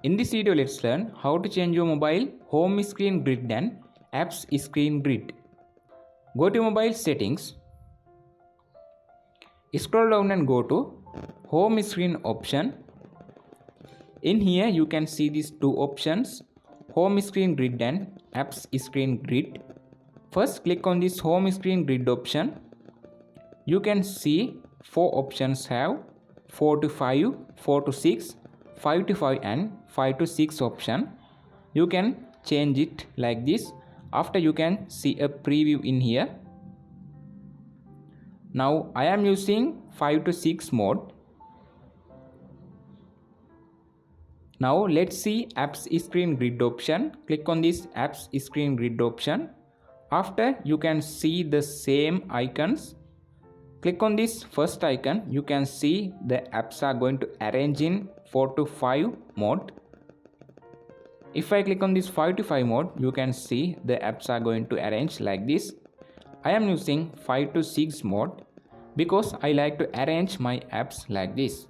In this video, let's learn how to change your mobile home screen grid and apps screen grid. Go to mobile settings. Scroll down and go to home screen option. In here you can see these two options, home screen grid and apps screen grid. First click on this home screen grid option. You can see four options have 4 to 5, 4 to 6, 5 to 5 and 5 to 6 option. You can change it like this. After you can see a preview in here. Now I am using 5 to 6 mode. Now let's see apps screen grid option. Click on this apps screen grid option. After you can see the same icons. Click on this first icon. You can see the apps are going to arrange in 4 to 5 mode. If I click on this 5 to 5 mode, you can see the apps are going to arrange like this. I am using 5 to 6 mode because I like to arrange my apps like this.